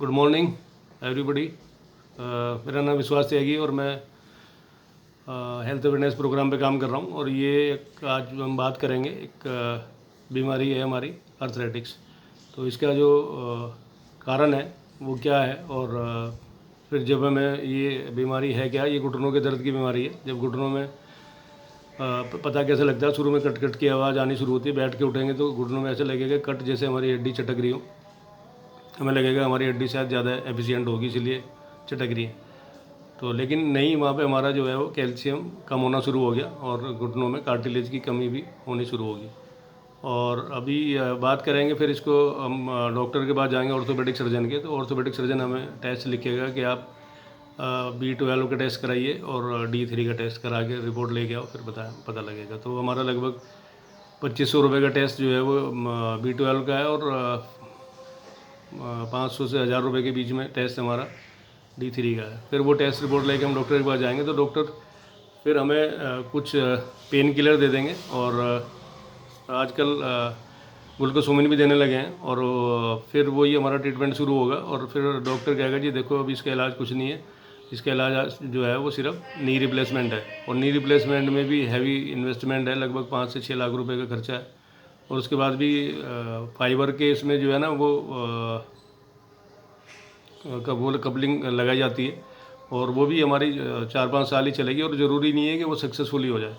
Good morning everybody. मेरा नाम विश्वास त्यागी और मैं हेल्थ अवेयरनेस प्रोग्राम पे काम कर रहा हूँ। और आज हम बात करेंगे एक बीमारी है हमारी आर्थराइटिक्स। तो इसका जो कारण है वो क्या है और फिर जब हमें ये बीमारी है क्या, ये घुटनों के दर्द की बीमारी है। जब घुटनों में पता कैसे लगता है, शुरू में कट कट की आवाज़ आनी शुरू होती है। बैठ के उठेंगे तो घुटनों में ऐसे लगेगा कट जैसे हमारी हड्डी चटक रही हो। हमें लगेगा हमारी हड्डी शायद ज़्यादा एफिशिएंट होगी इसलिए चटक रही है। तो लेकिन नहीं, वहाँ पे हमारा जो है वो कैल्शियम कम होना शुरू हो गया और घुटनों में कार्टिलेज की कमी भी होनी शुरू होगी। और अभी बात करेंगे, फिर इसको हम डॉक्टर के पास जाएंगे, ऑर्थोपेडिक सर्जन के। तो ऑर्थोपेडिक सर्जन हमें टेस्ट लिखेगा कि आप B12 का टेस्ट कराइए और D3 का टेस्ट करा के रिपोर्ट लेके आओ, फिर पता लगेगा। तो हमारा लगभग 2500 रुपये का टेस्ट जो है वो B12 का है और 500 से 1000 रुपये के बीच में टेस्ट हमारा D3 का है। फिर वो टेस्ट रिपोर्ट लेके हम डॉक्टर के पास जाएंगे तो डॉक्टर फिर हमें कुछ पेन किलर दे देंगे। और आजकल ग्लूकोसोमिन भी देने लगे हैं। और फिर वही हमारा ट्रीटमेंट शुरू होगा। और फिर डॉक्टर कहेगा जी देखो अभी इसका इलाज कुछ नहीं है, इसका इलाज जो है वो सिर्फ नी रिप्लेसमेंट है। और नी रिप्लेसमेंट में भी हैवी इन्वेस्टमेंट है, लगभग 5 से 6 लाख रुपए का खर्चा है। और उसके बाद भी फाइबर के इसमें जो है ना वो कपलिंग लगाई जाती है और वो भी हमारी 4-5 साल ही चलेगी और ज़रूरी नहीं है कि वो सक्सेसफुली हो जाए।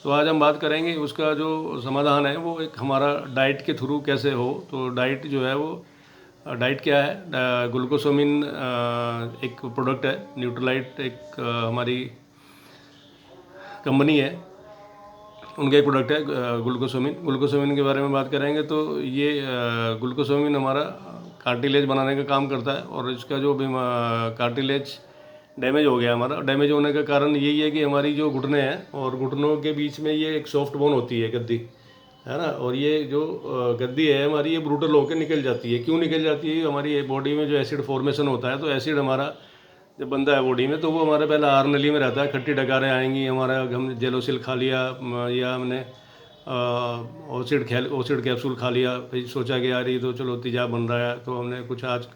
तो आज हम बात करेंगे उसका जो समाधान है वो एक हमारा डाइट के थ्रू कैसे हो। तो डाइट जो है वो डाइट क्या है, ग्लूकोसोमिन एक प्रोडक्ट है, न्यूट्रोलाइट एक हमारी कंपनी है, उनका एक प्रोडक्ट है ग्लूकोसोमिन के बारे में बात करेंगे। तो ये ग्लूकोसोमिन हमारा कार्टिलेज बनाने का काम करता है। और इसका जो भी कार्टिलेज डैमेज हो गया, हमारा डैमेज होने का कारण यही है कि हमारी जो घुटने हैं और घुटनों के बीच में ये एक सॉफ्ट बोन होती है, गद्दी है ना। और ये जो गद्दी है हमारी, ये ब्रूटल होकर निकल जाती है। क्यों निकल जाती है? हमारी बॉडी में जो एसिड फॉर्मेशन होता है, तो एसिड हमारा जब बनता है बॉडी में तो वो हमारे पहले आहार नली में रहता है, खट्टी डकारें आएंगी, हमारा हम जेलोसिल खा लिया या हमने ओसिड कैप्सूल खा लिया, फिर सोचा कि यार ये तो चलो तेजाब बन रहा है तो हमने कुछ आज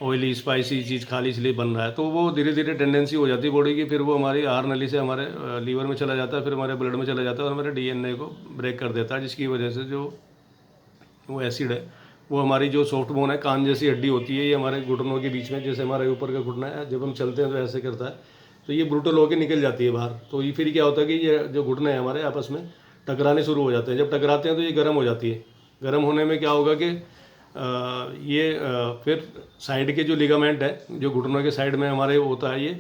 ऑयली स्पाइसी चीज़ खा ली इसलिए बन रहा है। तो वो धीरे धीरे टेंडेंसी हो जाती है बॉडी की, फिर वो हमारी आहार नली से हमारे लीवर में चला जाता है, फिर हमारे ब्लड में चला जाता है और हमारे DNA को ब्रेक कर देता है, जिसकी वजह से जो वो एसिड है वो हमारी जो सॉफ्ट बोन है, कान जैसी हड्डी होती है, ये हमारे घुटनों के बीच में, जैसे हमारे ऊपर का घुटना है जब हम चलते हैं तो ऐसे करता है, तो ये ब्रूटल होकर निकल जाती है बाहर। तो ये फिर क्या होता है कि ये जो घुटने हैं हमारे आपस में टकराने शुरू हो जाते हैं। जब टकराते हैं तो ये गर्म हो जाती है। गर्म होने में क्या होगा कि फिर साइड के जो लिगामेंट है, जो घुटनों के साइड में हमारे होता है ये,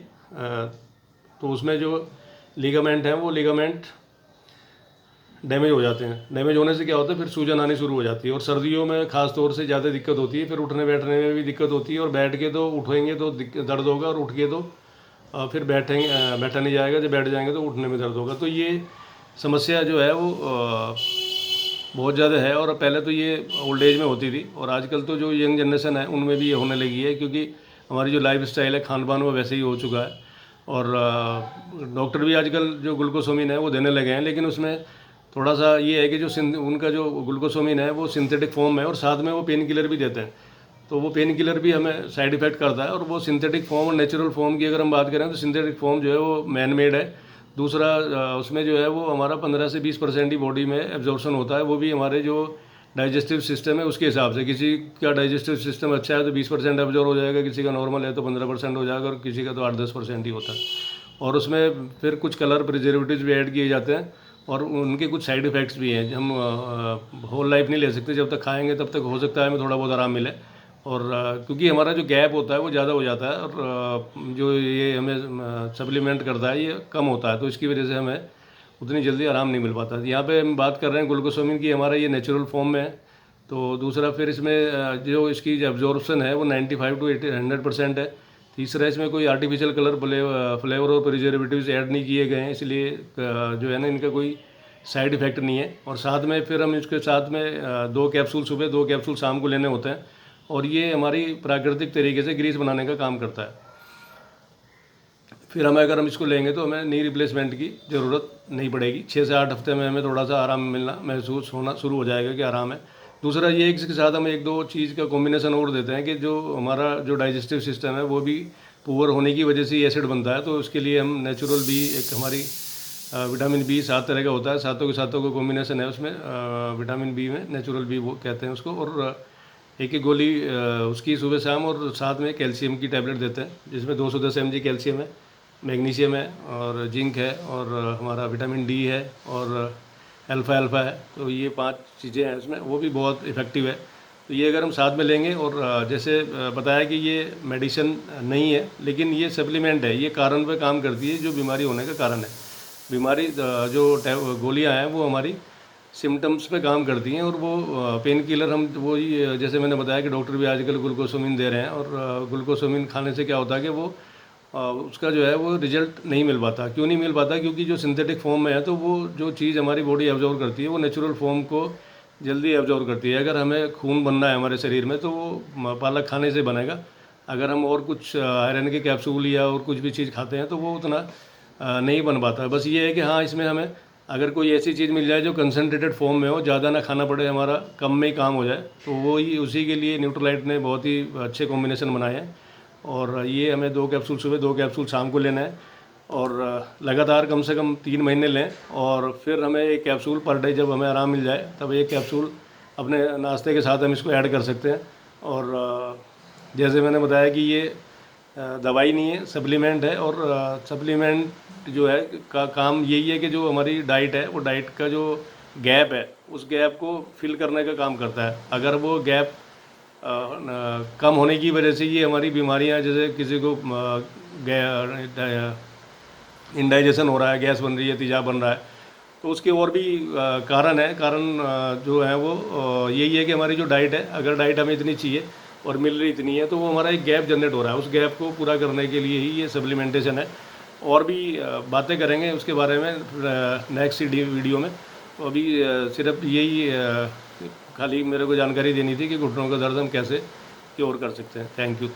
तो उसमें जो लिगामेंट है वो लिगामेंट डैमेज हो जाते हैं। डैमेज होने से क्या होता है, फिर सूजन आनी शुरू हो जाती है। और सर्दियों में खास तौर से ज़्यादा दिक्कत होती है, फिर उठने बैठने में भी दिक्कत होती है। और बैठ के तो उठेंगे तो दर्द होगा, और उठ के तो फिर बैठा नहीं जाएगा, जब बैठ जाएंगे तो उठने में दर्द होगा। तो ये समस्या जो है वो बहुत ज़्यादा है। और पहले तो ये ओल्ड एज में होती थी और आजकल तो जो यंग जनरेशन है उनमें भी ये होने लगी है, क्योंकि हमारी जो लाइफ स्टाइल है, खान पान वो वैसे ही हो चुका है। और डॉक्टर भी आजकल जो ग्लूकोसोमिन है वो देने लगे हैं, लेकिन उसमें थोड़ा सा ये है कि जो उनका जो ग्लूकोसोमिन है वो सिंथेटिक फॉर्म है और साथ में वो पेन किलर भी देते हैं। तो वो पेन किलर भी हमें साइड इफेक्ट करता है। और वो सिंथेटिक फॉर्म और नेचुरल फॉर्म की अगर हम बात करें तो सिंथेटिक फॉर्म जो है वो मैन मेड है। दूसरा उसमें जो है वो हमारा 15 से 20% ही बॉडी में एब्जॉर्प्शन होता है, वो भी हमारे जो डाइजेस्टिव सिस्टम है उसके हिसाब से। किसी का डाइजेस्टिव सिस्टम अच्छा है तो 20% एब्जॉर्ब हो जाएगा, किसी का नॉर्मल है तो 15% हो जाएगा, और किसी का तो 8-10% ही होता है। और उसमें फिर कुछ कलर प्रिजर्वेटिव्स भी ऐड किए जाते हैं और उनके कुछ साइड इफ़ेक्ट्स भी हैं। हम होल लाइफ नहीं ले सकते, जब तक खाएंगे तब तक हो सकता है हमें थोड़ा बहुत आराम मिले। और क्योंकि हमारा जो गैप होता है वो ज़्यादा हो जाता है और जो ये हमें सप्लीमेंट करता है ये कम होता है, तो इसकी वजह से हमें उतनी जल्दी आराम नहीं मिल पाता। यहाँ पे हम बात कर रहे हैं ग्लूकोसोमिन की, हमारा ये नेचुरल फॉर्म में है। तो दूसरा फिर इसमें जो इसकी जो एब्जॉर्प्शन है वो 95 to 100% है। तीसरा इसमें कोई आर्टिफिशियल कलर फ्लेवर और प्रिजर्वेटिव्स ऐड नहीं किए गए हैं, इसलिए जो है ना इनका कोई साइड इफ़ेक्ट नहीं है। और साथ में फिर हम इसके साथ में 2 कैप्सूल सुबह 2 कैप्सूल शाम को लेने होते हैं, और ये हमारी प्राकृतिक तरीके से ग्रीस बनाने का काम करता है। फिर अगर हम इसको लेंगे तो हमें नी रिप्लेसमेंट की ज़रूरत नहीं पड़ेगी। 6 से 8 हफ्ते में हमें थोड़ा सा आराम मिलना महसूस होना शुरू हो जाएगा कि आराम है। दूसरा ये है कि इसके साथ हम एक दो चीज़ का कॉम्बिनेशन और देते हैं कि जो हमारा जो डाइजेस्टिव सिस्टम है वो भी पुअर होने की वजह से एसिड बनता है, तो उसके लिए हम नेचुरल बी, एक हमारी विटामिन बी 7 तरह का होता है, सातों के सातों का कॉम्बिनेशन है उसमें, विटामिन बी में नेचुरल बी वो कहते हैं उसको, और एक एक गोली उसकी सुबह शाम, और साथ में कैल्शियम की टैबलेट देते हैं जिसमें 210 mg कैल्शियम है, मैग्नीशियम है और जिंक है और हमारा विटामिन डी है और अल्फ़ा अल्फ़ा है। तो ये 5 चीज़ें हैं उसमें, वो भी बहुत इफ़ेक्टिव है। तो ये अगर हम साथ में लेंगे, और जैसे बताया कि ये मेडिसिन नहीं है लेकिन ये सप्लीमेंट है, ये कारण पे काम करती है जो बीमारी होने का कारण है। बीमारी जो गोलियां हैं वो हमारी सिम्टम्स पे काम करती हैं, और वो पेन किलर हम वो ही, जैसे मैंने बताया कि डॉक्टर भी आजकल ग्लूकोसामिन दे रहे हैं, और ग्लूकोसामिन खाने से क्या होता है कि वो उसका जो है वो रिजल्ट नहीं मिल पाता। क्यों नहीं मिल पाता? क्योंकि जो सिंथेटिक फॉर्म में है तो वो जो चीज़ हमारी बॉडी एब्जॉर्व करती है वो नेचुरल फॉर्म को जल्दी एब्जॉर्व करती है। अगर हमें खून बनना है हमारे शरीर में तो वो पालक खाने से बनेगा। अगर हम और कुछ आयरन के कैप्सूल या और कुछ भी चीज़ खाते हैं तो वो उतना नहीं बन पाता। बस ये है कि हाँ, इसमें हमें अगर कोई ऐसी चीज़ मिल जाए जो कंसनट्रेटेड फॉर्म में हो, ज़्यादा ना खाना पड़े, हमारा कम में ही काम हो जाए, तो वो ही उसी के लिए न्यूट्रोलाइट ने बहुत ही अच्छे कॉम्बिनेशन बनाए हैं। और ये हमें 2 कैप्सूल सुबह, 2 कैप्सूल शाम को लेना है, और लगातार कम से कम 3 महीने लें, और फिर हमें एक कैप्सूल पर डे, जब हमें आराम मिल जाए तब एक कैप्सूल अपने नाश्ते के साथ हम इसको ऐड कर सकते हैं। और जैसे मैंने बताया कि ये दवाई नहीं है, सप्लीमेंट है, और सप्लीमेंट जो है का काम यही है कि जो हमारी डाइट है वो डाइट का जो गैप है उस गैप को फिल करने का काम करता है। अगर वो गैप कम होने की वजह से ये हमारी बीमारियां, जैसे किसी को इंडाइजेशन हो रहा है, गैस बन रही है, तेजाब बन रहा है, तो उसके और भी कारण है। कारण जो है वो यही है कि हमारी जो डाइट है, अगर डाइट हमें इतनी चाहिए और मिल रही इतनी है, तो वो हमारा एक गैप जनरेट हो रहा है। उस गैप को पूरा करने के लिए ही ये सप्लीमेंटेशन है। और भी बातें करेंगे उसके बारे में नेक्स्ट वीडियो में। तो अभी सिर्फ यही खाली मेरे को जानकारी देनी थी कि घुटनों का दर्द हम कैसे क्योर कर सकते हैं। Thank you.